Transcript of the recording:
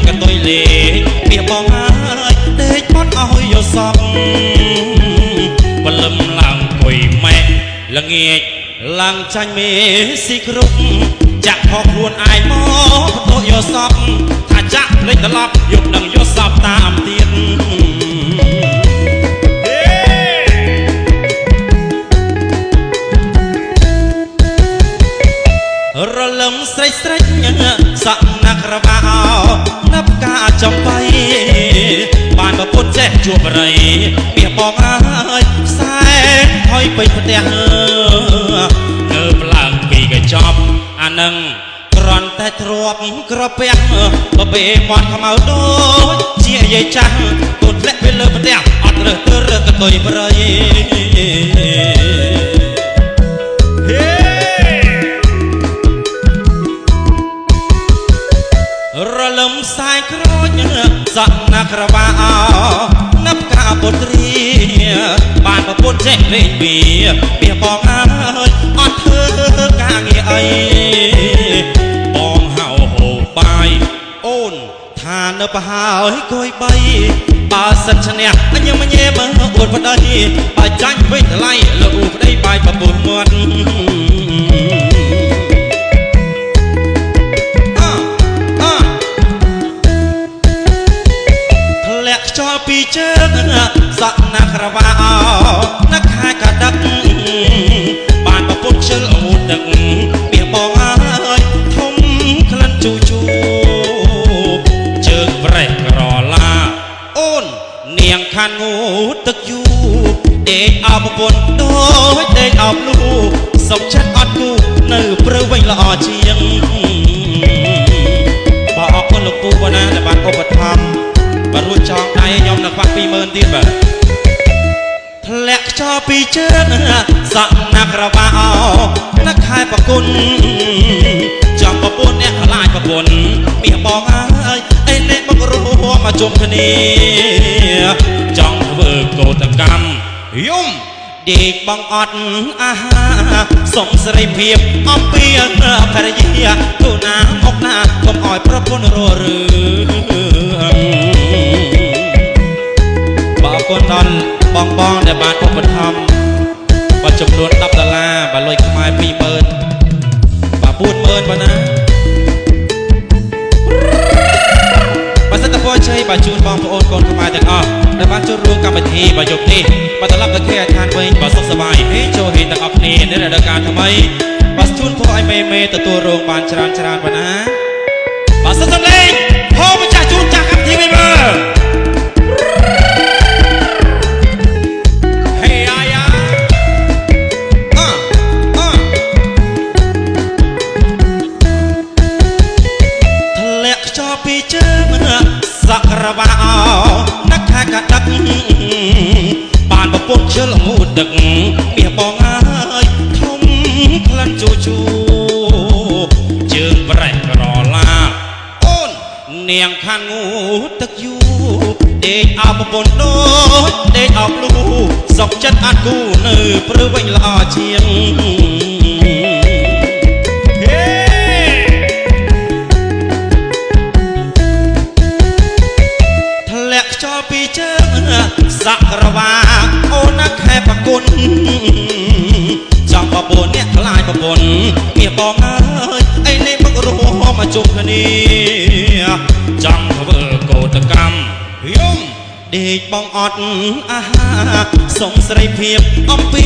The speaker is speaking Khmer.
កតុយលេពីបងហើយដេកបត់ឲ្យយល់សពបលឹមឡើងគួយម៉ែល្ងាចឡើងចាញ់មេស៊ីគ្រប់ចាក់ខកខ្លួនអាយមកបដូរយល់សពថាចាក់ភ្លេចត្រឡប់យកនឹងយល់សពតាមទៀតរលឹមស្រេចស្រេចសក់ណាក់របាណាប់ការចំបៃបានប្រពន្ធចេះជួបរៃមាសបងអើយសែនថយពេញផ្ទះងើបឡើងពីកញ្ចប់អានឹងគ្រាន់តែទ្រាំក្រពះបបេមាត់ខ្មៅដូចជាយាយចាស់កូនធ្លាក់ពីលើផ្ទះអត់រើសទៅរើសកតុយប្រៃរលឹមខ្សែក្រូចសក់ណាក់របាណាប់កាពុទ្រីបានប្រពន្ធចេះលេងពីមាសបងអើយអត់ធ្វើការងារអីបងហៅហូបបាយអូនថានៅប្រហើយគួយបីបើសិនឈ្នះញញញមើលអួតប្តីបើចាញ់វិញថ្លៃលោកអ៊ូប្តីបាយប្រពន្ធមាត់ចោលពីជើងសក់ណាក់របាណាក់ខាយកដឹកបានប្រពន្ធជិលអួតដឹកមាសបងអើយធំក្លិនជូជូជើងប្រេះក្រឡាអូននាងខានងូទឹកយូដេកអោប្រពន្ធដូចដេកអោលូសុកចិត្តអត់គូនៅព្រឺវិញល្អជាងបើអរគុណលោកពូបងណាដែលបានឧបត្ថម្ភបើរួចចងដៃខ្ញុំនៅខ្វះ 20000 ទៀតបាទធ្លាក់ចោលពីជើងសក់ណាក់របាណាក់ខែប្រគុណចំប្រពន្ធអ្នកខ្លាចប្រពន្ធមាសបងអើយអេអ្នកមករួមមកជុំគ្នាចង់ធ្វើកោតកម្មយំដេកបងអត់អាហារសុំសេរីភាពអំពីភរិយាទូណាមកណាកុំឲ្យប្រពន្ធរស់រឿងបើគុណដល់បងដែលបានឧបត្ថម្ភបើចំនួន$10បើលុយខ្មែរ 20000បើ40000បើណាបើសិនតពរជ័យបើជូនបងប្អូនកូនខ្មែរទាំងអស់ដែលបានចូលរួមកម្មវិធីបើយប់នេះបើត្រឡប់ទៅគេឋានវិញបើសុខសប្បាយហេចូលហេទាំងអស់គ្នានៅរដូវកាលថ្មីបើជូនពួកឲ្យមេទទួលរងបានច្រើនបើណាបើសិនសំលេងហូបម្ចាស់ជូនចាស់កម្មវិធីវិញមើលពីជើងសក់របាណាក់ខាកដឹកបានប្រពន្ធជិលងូតដឹកមាសបងអើយធំក្លិនជូជូជើងប្រេះក្រឡាអូននាងខាងងូតទឹកយូដេកអោប្រពន្ធដូចដេកអោលូសុកចិត្តអត់គូនៅព្រឺវិញល្អជាងពីជើងសក់រវាអូនណាក់ខែប្រគុណចង់ប្រពន្ធអ្នកខ្លាចប្រពន្ធមាសបងអើយអីនេះមករួមមកជុំគ្នាចង់ធ្វើកោតកម្មយំដេកបងអត់អាហារសុំសេរីភាពអំពី